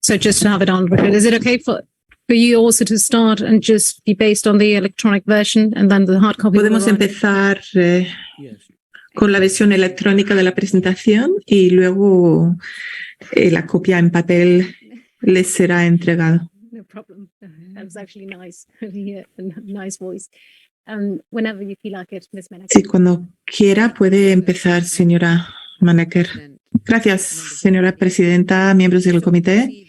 So just to have it on record, is it okay for you also to start and just be based on the electronic version and then the hard copy? Podemos empezar con la versión electrónica de la presentación y luego la copia en papel les será entregada. No problem. That was actually nice. Yeah, nice voice. Whenever you feel like it, Ms. Menaker. Sí, cuando quiera puede empezar, señora Menaker. Gracias, señora presidenta, miembros del comité.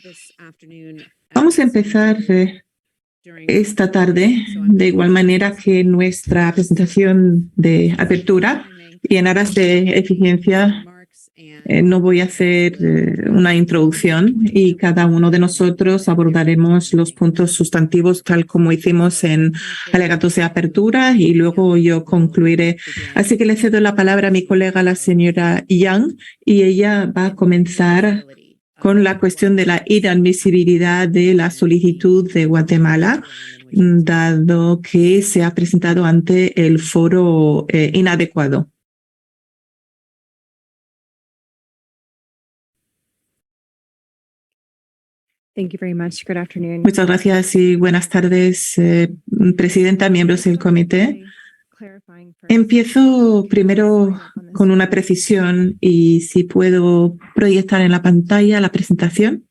Vamos a empezar esta tarde de igual manera que nuestra presentación de apertura, y en aras de eficiencia no voy a hacer una introducción y cada uno de nosotros abordaremos los puntos sustantivos tal como hicimos en alegatos de apertura y luego yo concluiré. Así que le cedo la palabra a mi colega, la señora Yang, y ella va a comenzar con la cuestión de la inadmisibilidad de la solicitud de Guatemala, dado que se ha presentado ante el foro inadecuado. Thank you very much. Good afternoon. Muchas gracias y buenas tardes, presidenta, miembros del comité. Empiezo primero con una precisión y si puedo proyectar en la pantalla la presentación.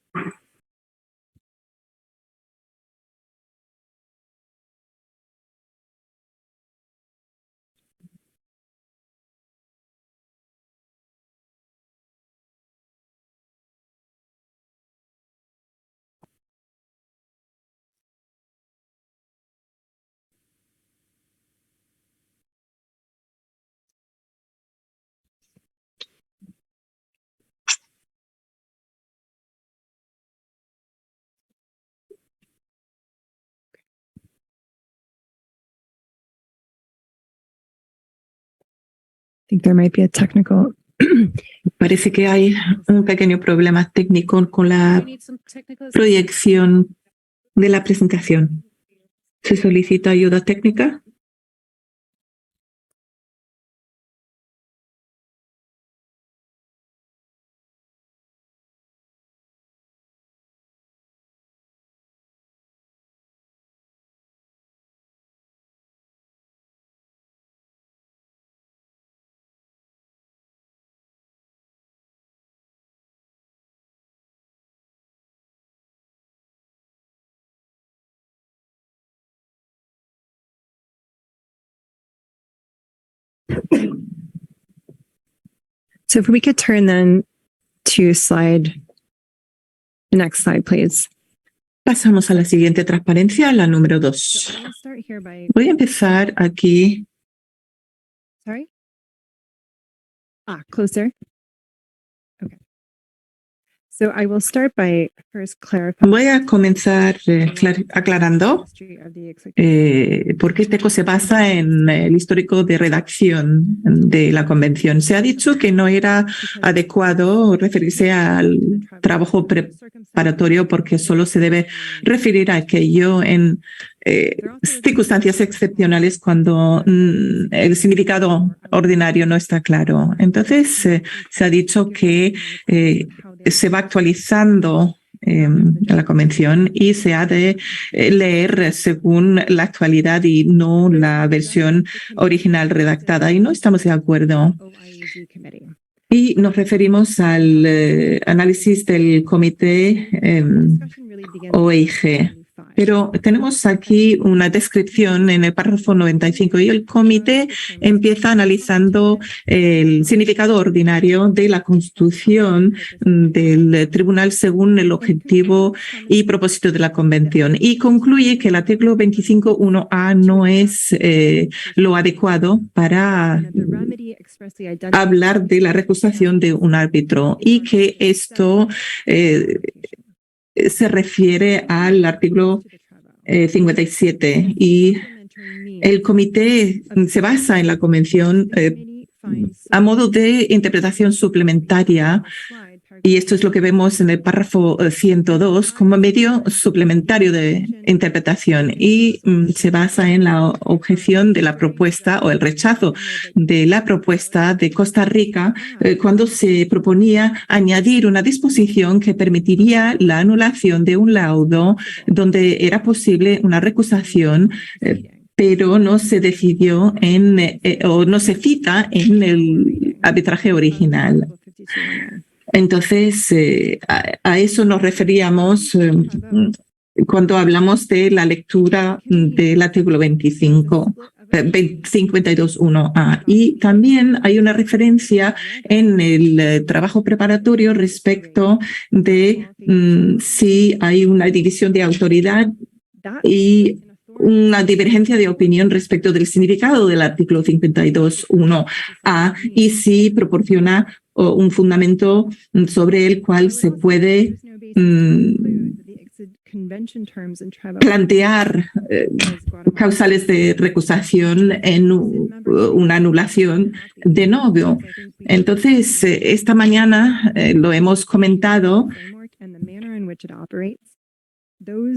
I think there might be a technical. Parece que hay un pequeño problema técnico con la proyección de la presentación. ¿Se solicita ayuda técnica? So if we could turn then to the next slide, please. Pasamos a la siguiente transparencia, la número 2. So I'm gonna start here by, Voy a empezar aquí. sorry? Closer. Okay. So I will start by first clarifying. Voy a comenzar aclarando por qué TECO se basa en el histórico de redacción de la convención. Se ha dicho que no era adecuado referirse al trabajo preparatorio porque solo se debe referir a aquello en circunstancias excepcionales cuando el significado ordinario no está claro. Entonces, se ha dicho que se va actualizando la convención y se ha de leer según la actualidad y no la versión original redactada. Y no estamos de acuerdo. Y nos referimos al análisis del comité OIG. Pero tenemos aquí una descripción en el párrafo 95 y el comité empieza analizando el significado ordinario de la constitución del tribunal según el objetivo y propósito de la convención y concluye que el artículo 25.1a no es lo adecuado para hablar de la recusación de un árbitro y que esto se refiere al artículo 57 y el comité se basa en la convención a modo de interpretación suplementaria y esto es lo que vemos en el párrafo 102 como medio suplementario de interpretación y se basa en la objeción de la propuesta o el rechazo de la propuesta de Costa Rica cuando se proponía añadir una disposición que permitiría la anulación de un laudo donde era posible una recusación pero no se decidió o no se cita en el arbitraje original. Entonces, a eso nos referíamos cuando hablamos de la lectura del artículo 52.1a. Y también hay una referencia en el trabajo preparatorio respecto de si hay una división de autoridad y una divergencia de opinión respecto del significado del artículo 52.1a y si proporciona un fundamento sobre el cual se puede plantear causales de recusación en una anulación de novo. Entonces, esta mañana lo hemos comentado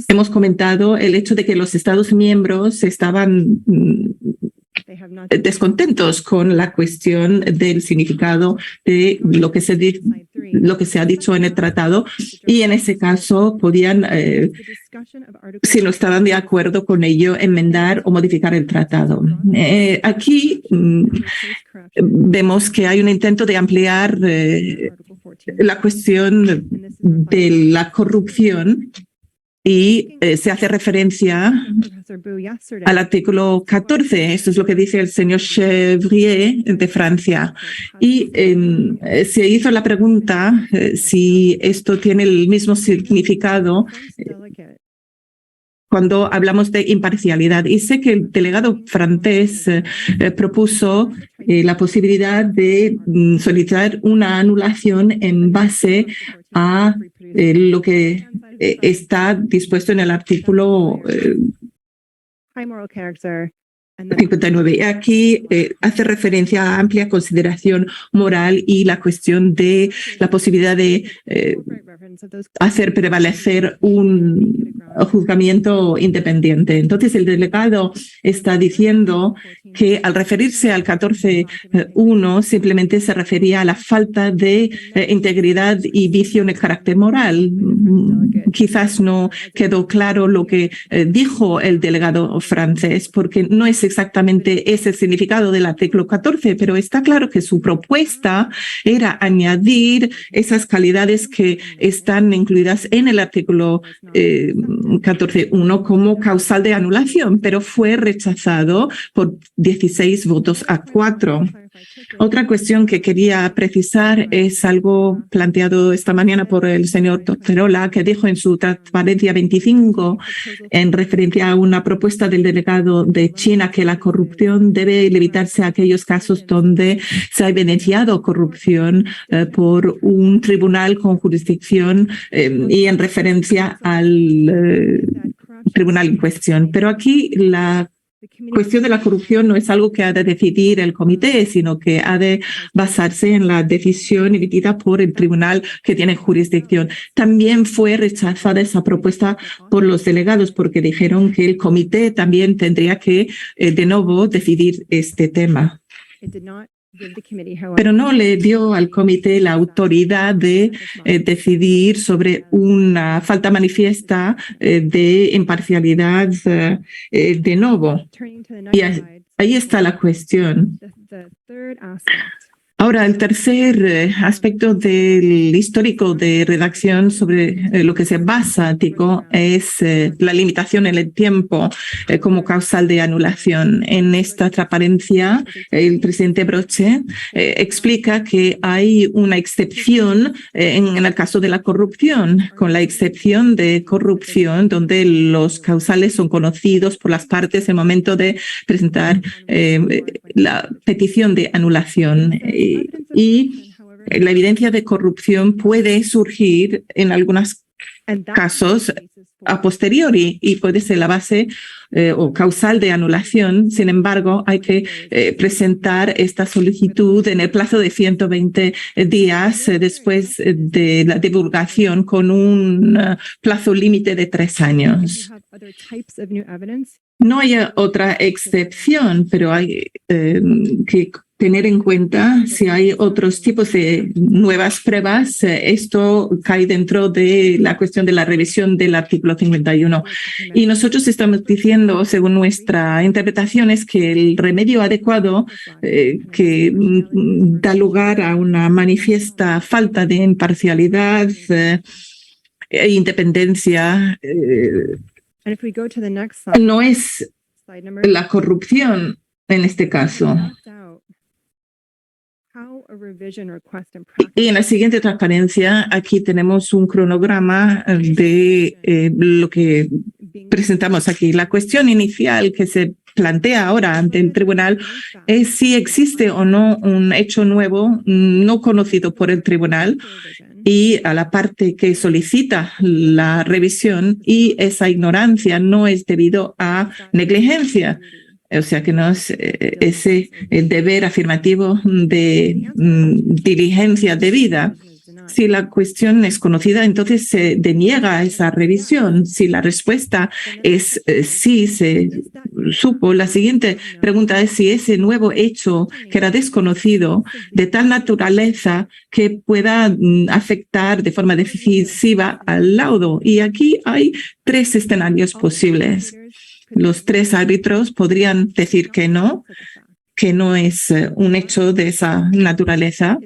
hemos comentado el hecho de que los Estados miembros estaban descontentos con la cuestión del significado de lo que se ha dicho en el tratado, y en ese caso podían, si no estaban de acuerdo con ello, enmendar o modificar el tratado. Aquí vemos que hay un intento de ampliar la cuestión de la corrupción, y se hace referencia al artículo 14. Esto es lo que dice el señor Chevrier de Francia. Y se hizo la pregunta si esto tiene el mismo significado cuando hablamos de imparcialidad. Y sé que el delegado francés propuso la posibilidad de solicitar una anulación en base a lo que está dispuesto en el artículo 59. Aquí hace referencia a amplia consideración moral y la cuestión de la posibilidad de hacer prevalecer un juzgamiento independiente. Entonces, el delegado está diciendo que al referirse al 14.1 simplemente se refería a la falta de integridad y vicio en el carácter moral. Quizás no quedó claro lo que dijo el delegado francés, porque no es exactamente ese el significado del artículo 14, pero está claro que su propuesta era añadir esas calidades que están incluidas en el artículo 14.1 como causal de anulación, pero fue rechazado por 16 votos a 4. Otra cuestión que quería precisar es algo planteado esta mañana por el señor Torterola, que dijo en su transparencia 25, en referencia a una propuesta del delegado de China, que la corrupción debe limitarse a aquellos casos donde se ha evidenciado corrupción por un tribunal con jurisdicción y en referencia al tribunal en cuestión. Pero aquí la cuestión de la corrupción no es algo que ha de decidir el comité, sino que ha de basarse en la decisión emitida por el tribunal que tiene jurisdicción. También fue rechazada esa propuesta por los delegados, porque dijeron que el comité también tendría que de nuevo decidir este tema. Pero no le dio al comité la autoridad de decidir sobre una falta manifiesta de imparcialidad de nuevo. Y ahí está la cuestión. Ahora, el tercer aspecto del histórico de redacción sobre lo que se basa, Tico, es la limitación en el tiempo como causal de anulación. En esta transparencia, el presidente Broche explica que hay una excepción en el caso de la corrupción, con la excepción de corrupción, donde los causales son conocidos por las partes en el momento de presentar la petición de anulación. Y la evidencia de corrupción puede surgir en algunos casos a posteriori y puede ser la base o causal de anulación. Sin embargo, hay que presentar esta solicitud en el plazo de 120 días después de la divulgación, con un plazo límite de 3 años. No hay otra excepción, pero hay que tener en cuenta si hay otros tipos de nuevas pruebas. Esto cae dentro de la cuestión de la revisión del artículo 51. Y nosotros estamos diciendo, según nuestra interpretación, es que el remedio adecuado que da lugar a una manifiesta falta de imparcialidad e independencia no es la corrupción en este caso. Y en la siguiente transparencia, aquí tenemos un cronograma de lo que presentamos aquí. La cuestión inicial que se plantea ahora ante el tribunal es si existe o no un hecho nuevo no conocido por el tribunal, y a la parte que solicita la revisión, y esa ignorancia no es debido a negligencia. O sea, que no es ese deber afirmativo de diligencia debida. Si la cuestión es conocida, entonces se deniega esa revisión. Si la respuesta es sí, se supo, la siguiente pregunta es si ese nuevo hecho que era desconocido, de tal naturaleza que pueda afectar de forma decisiva al laudo. Y aquí hay 3 escenarios posibles. Los 3 árbitros podrían decir que no es un hecho de esa naturaleza,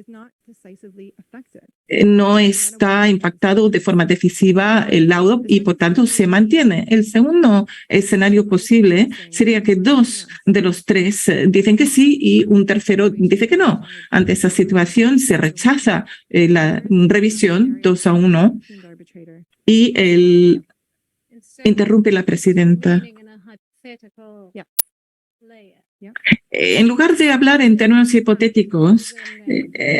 no está impactado de forma decisiva el laudo y por tanto se mantiene. El segundo escenario posible sería que 2 de los 3 dicen que sí y un tercero dice que no. Ante esa situación se rechaza la revisión 2-1 y interrumpe la presidenta. En lugar de hablar en términos hipotéticos,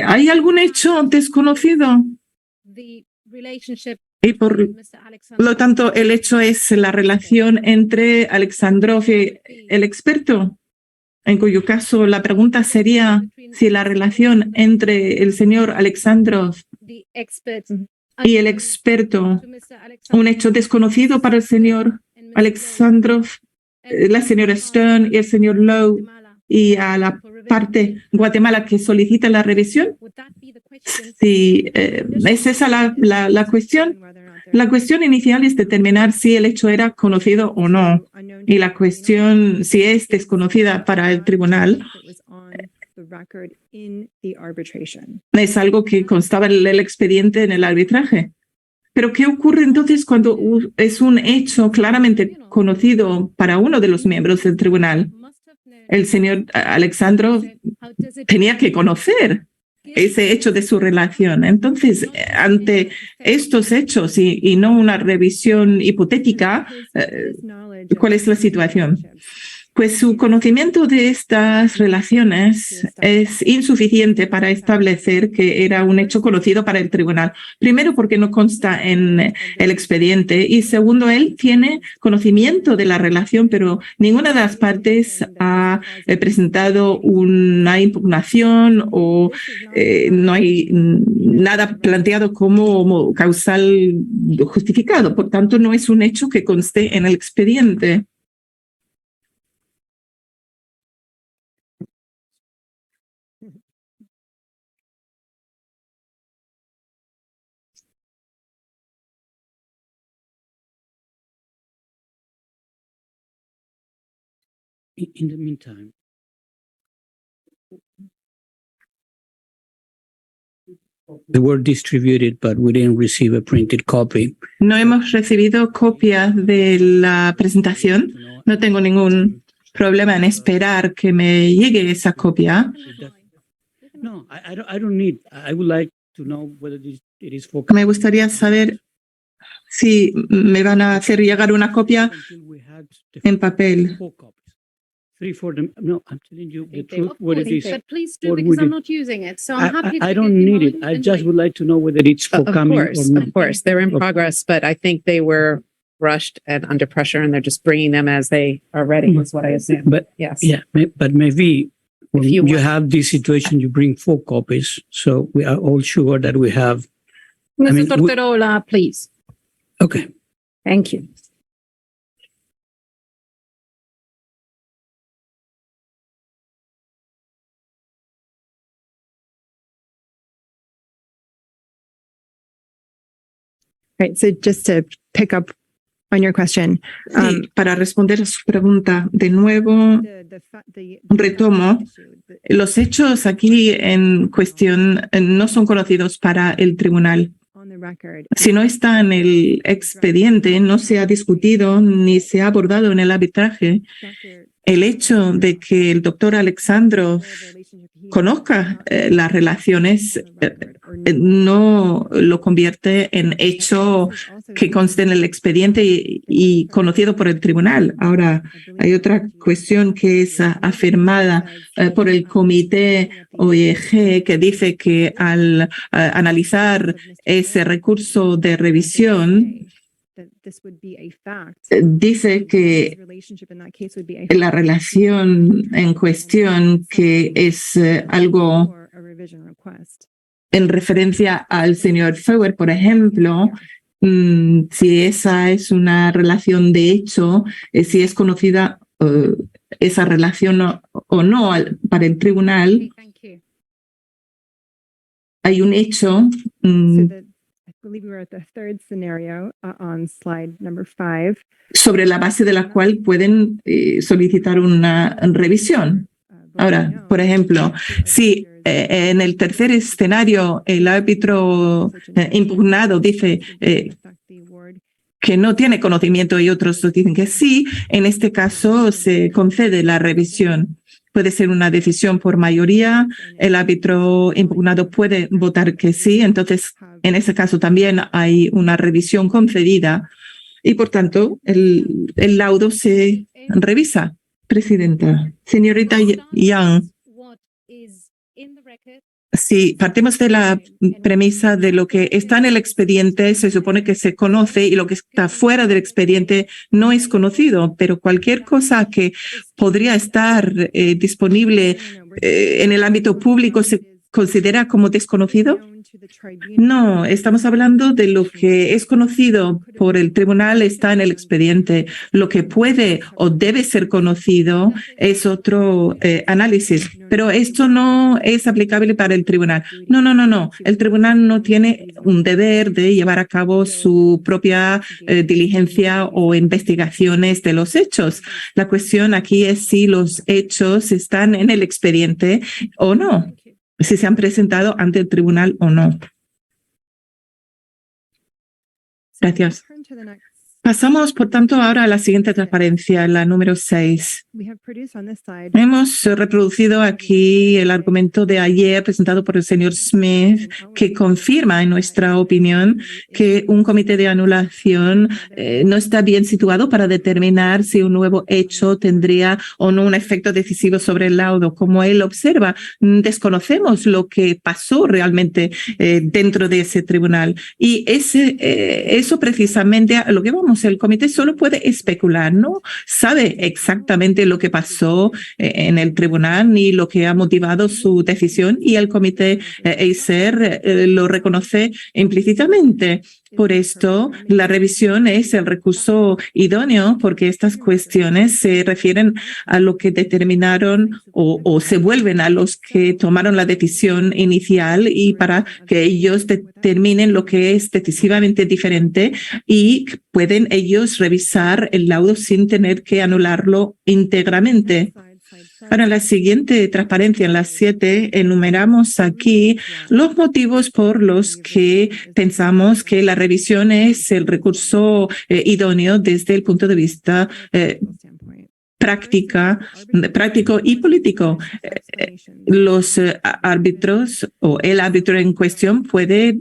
¿hay algún hecho desconocido? Y por lo tanto, el hecho es la relación entre Alexandrov y el experto, en cuyo caso la pregunta sería si la relación entre el señor Alexandrov y el experto, un hecho desconocido para el señor Alexandrov, la señora Stern y el señor Lowe, y a la parte Guatemala que solicita la revisión. Si es esa la cuestión. La cuestión inicial es determinar si el hecho era conocido o no. Y la cuestión, si es desconocida para el tribunal, es algo que constaba en el expediente en el arbitraje. Pero ¿qué ocurre entonces cuando es un hecho claramente conocido para uno de los miembros del tribunal? El señor Alexandrov tenía que conocer ese hecho de su relación. Entonces, ante estos hechos y no una revisión hipotética, ¿cuál es la situación? Pues su conocimiento de estas relaciones es insuficiente para establecer que era un hecho conocido para el tribunal. Primero, porque no consta en el expediente y segundo, él tiene conocimiento de la relación, pero ninguna de las partes ha presentado una impugnación o no hay nada planteado como causal justificado. Por tanto, no es un hecho que conste en el expediente. In the meantime, they were distributed, but we didn't receive a printed copy. No hemos recibido copia de la presentación. No tengo ningún problema en esperar que me llegue esa copia. No, I don't need. I would like to know whether it is for. Me gustaría saber si me van a hacer llegar una copia en papel. 3 for them. No, I'm telling you the truth. Of What course, it is. but please do Or because would I'm it- not using it. So I'm happy to I give don't you need it. mine I and just wait. would like to know whether it's for Of coming course, or not. of course, they're in Okay. progress, but I think they were rushed and under pressure, and they're just bringing them as they are ready. Is what I assume. But Yes. yeah, but maybe when If you you want- have this situation, you bring 4 copies, so we are all sure that we have. Mr. mean, we- Torterola, please. Okay. Thank you. Right. So just to pick up on your question, Sí, para responder a su pregunta, de nuevo, retomo. Los hechos aquí en cuestión no son conocidos para el tribunal. Si no está en el expediente, no se ha discutido ni se ha abordado en el arbitraje el hecho de que el doctor Alexandrov conozca las relaciones, no lo convierte en hecho que conste en el expediente y conocido por el tribunal. Ahora, hay otra cuestión que es afirmada por el comité OIG que dice que al analizar ese recurso de revisión, dice que la relación en cuestión que es algo en referencia al señor Feuer, por ejemplo, si esa es una relación de hecho, si es conocida esa relación o no para el tribunal, hay un hecho. I believe we were at the third scenario on slide number 5. Sobre la base de la cual pueden solicitar una revisión. Ahora, por ejemplo, si en el tercer escenario el árbitro impugnado dice que no tiene conocimiento y otros dicen que sí, en este caso se concede la revisión. Puede ser una decisión por mayoría, el árbitro impugnado puede votar que sí, entonces en ese caso también hay una revisión concedida y por tanto el laudo se revisa. Presidenta, señorita Young, si partimos de la premisa de lo que está en el expediente, se supone que se conoce y lo que está fuera del expediente no es conocido, pero cualquier cosa que podría estar disponible en el ámbito público se considera como desconocido. No, estamos hablando de lo que es conocido por el tribunal, está en el expediente. Lo que puede o debe ser conocido es otro análisis, pero esto no es aplicable para el tribunal. No. El tribunal no tiene un deber de llevar a cabo su propia diligencia o investigaciones de los hechos. La cuestión aquí es si los hechos están en el expediente o no, si se han presentado ante el tribunal o no. Gracias. Pasamos, por tanto, ahora a la siguiente transparencia, la número 6. Hemos reproducido aquí el argumento de ayer presentado por el señor Smith, que confirma, en nuestra opinión, que un comité de anulación no está bien situado para determinar si un nuevo hecho tendría o no un efecto decisivo sobre el laudo. Como él observa, desconocemos lo que pasó realmente dentro de ese tribunal. Y eso precisamente a lo que vamos. El comité solo puede especular, no sabe exactamente lo que pasó en el tribunal ni lo que ha motivado su decisión y el comité ACER lo reconoce implícitamente. Por esto, la revisión es el recurso idóneo porque estas cuestiones se refieren a lo que determinaron o se vuelven a los que tomaron la decisión inicial y para que ellos determinen lo que es decisivamente diferente y pueden ellos revisar el laudo sin tener que anularlo íntegramente. Para la siguiente transparencia, en las 7, enumeramos aquí los motivos por los que pensamos que la revisión es el recurso idóneo desde el punto de vista práctico y político. Los árbitros o el árbitro en cuestión puede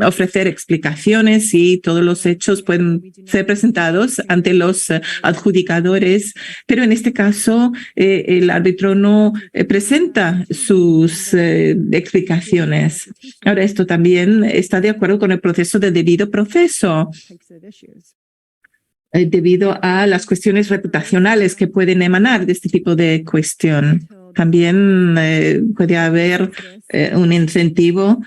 ofrecer explicaciones y todos los hechos pueden ser presentados ante los adjudicadores, pero en este caso el árbitro no presenta sus explicaciones. Ahora, esto también está de acuerdo con el proceso de debido proceso, debido a las cuestiones reputacionales que pueden emanar de este tipo de cuestión. También puede haber un incentivo,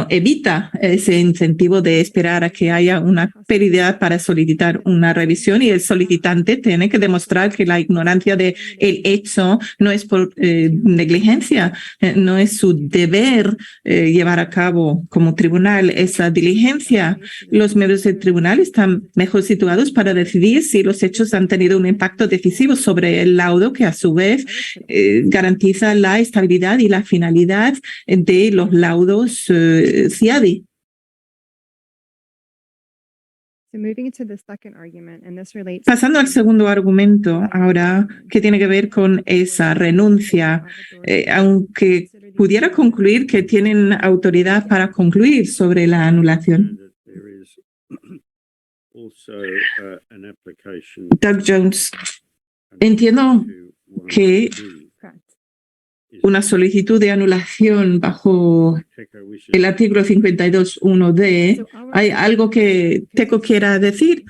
evita ese incentivo de esperar a que haya una pérdida para solicitar una revisión y el solicitante tiene que demostrar que la ignorancia del hecho no es por negligencia, no es su deber llevar a cabo como tribunal esa diligencia. Los miembros del tribunal están mejor situados para decidir si los hechos han tenido un impacto decisivo sobre el laudo, que a su vez garantiza la estabilidad y la finalidad de los laudos CIADI. Pasando al segundo argumento ahora, que tiene que ver con esa renuncia, aunque pudiera concluir que tienen autoridad para concluir sobre la anulación. Doug Jones, entiendo que una solicitud de anulación bajo el artículo 52.1d, ¿hay algo que TECO quiera decir?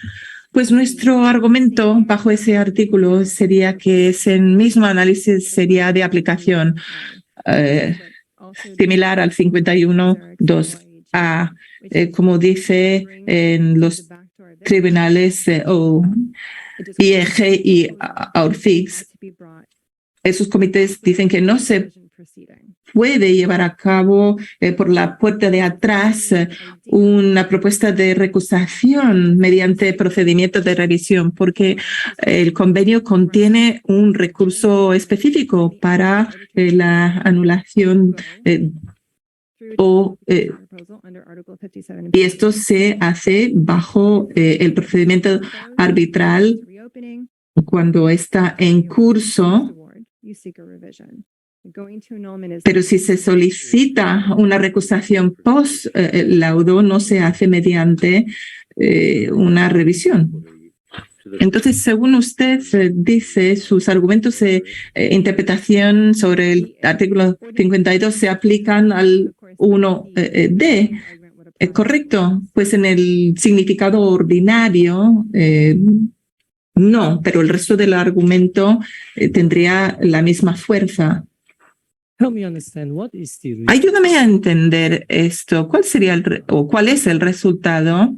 Pues nuestro argumento bajo ese artículo sería que ese mismo análisis sería de aplicación. similar al 51.2a, como dice en los tribunales IEG y AURFIX. Esos comités dicen que no se puede llevar a cabo por la puerta de atrás una propuesta de recusación mediante procedimiento de revisión, porque el convenio contiene un recurso específico para la anulación y esto se hace bajo el procedimiento arbitral cuando está en curso. Pero si se solicita una recusación post-laudo, no se hace mediante una revisión. Entonces, según usted dice, sus argumentos de interpretación sobre el artículo 52 se aplican al 1D. ¿Es correcto? Pues en el significado ordinario, no, pero el resto del argumento tendría la misma fuerza. Ayúdame a entender esto. ¿Cuál sería cuál es el resultado?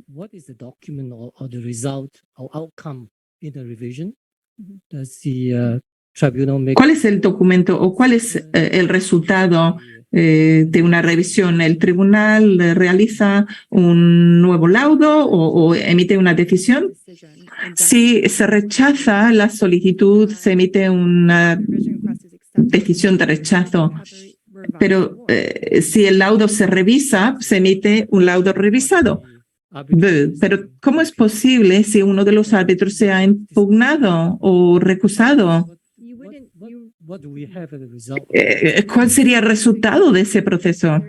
¿Cuál es el documento o cuál es el resultado de una revisión? ¿El tribunal realiza un nuevo laudo o emite una decisión? Si se rechaza la solicitud, se emite una decisión de rechazo. Pero si el laudo se revisa, se emite un laudo revisado. Pero ¿cómo es posible si uno de los árbitros se ha impugnado o recusado? ¿Cuál sería el resultado de ese proceso?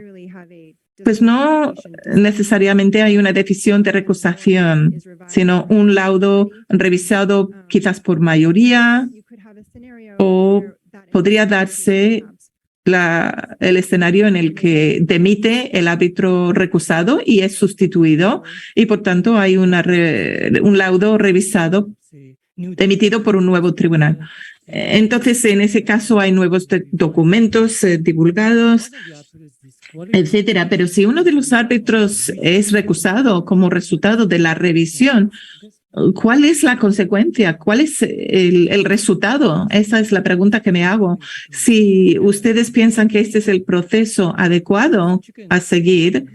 Pues no necesariamente hay una decisión de recusación, sino un laudo revisado quizás por mayoría, o podría darse el escenario en el que demite el árbitro recusado y es sustituido, y por tanto hay un laudo revisado emitido por un nuevo tribunal. Entonces, en ese caso hay nuevos documentos divulgados, etcétera. Pero si uno de los árbitros es recusado como resultado de la revisión, ¿cuál es la consecuencia? ¿Cuál es el resultado? Esa es la pregunta que me hago. Si ustedes piensan que este es el proceso adecuado a seguir,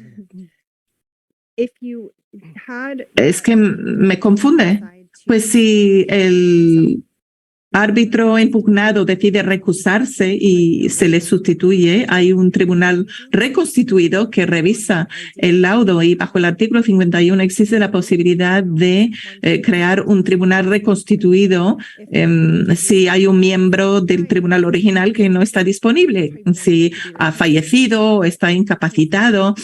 es que me confunde. Pues si el árbitro impugnado decide recusarse y se le sustituye, hay un tribunal reconstituido que revisa el laudo, y bajo el artículo 51 existe la posibilidad de crear un tribunal reconstituido si hay un miembro del tribunal original que no está disponible. Si ha fallecido o está incapacitado,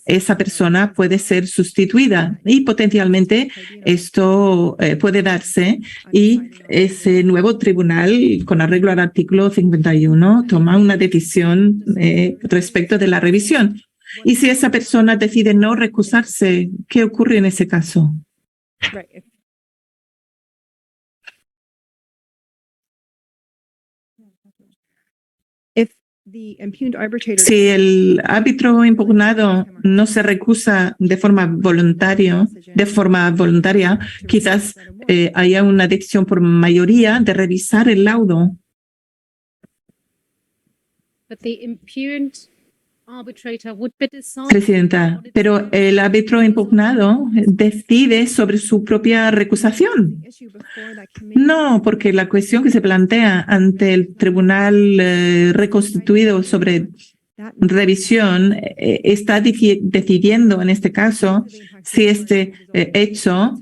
esa persona puede ser sustituida y potencialmente esto puede darse, y ese nuevo tribunal, con arreglo al artículo 51, toma una decisión respecto de la revisión. Y si esa persona decide no recusarse, ¿qué ocurre en ese caso? Si el árbitro impugnado no se recusa de forma voluntaria, quizás haya una decisión por mayoría de revisar el laudo. Presidenta, pero el árbitro impugnado decide sobre su propia recusación. No, porque la cuestión que se plantea ante el tribunal reconstituido sobre revisión está decidiendo en este caso si este hecho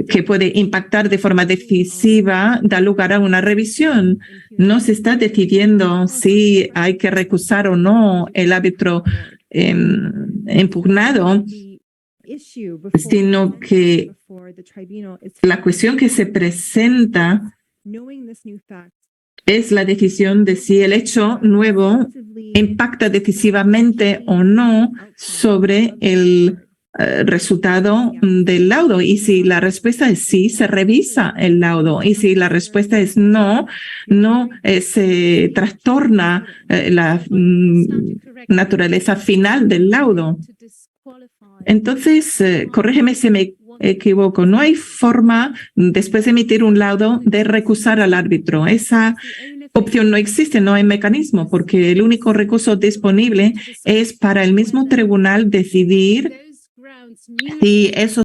que puede impactar de forma decisiva da lugar a una revisión. No se está decidiendo si hay que recusar o no el árbitro impugnado, sino que la cuestión que se presenta es la decisión de si el hecho nuevo impacta decisivamente o no sobre el resultado del laudo. Y si la respuesta es sí, se revisa el laudo. Y si la respuesta es no, se trastorna la naturaleza final del laudo. Entonces, corrígeme si me equivoco, no hay forma, después de emitir un laudo, de recusar al árbitro. Esa opción no existe, no hay mecanismo, porque el único recurso disponible es para el mismo tribunal decidir si esos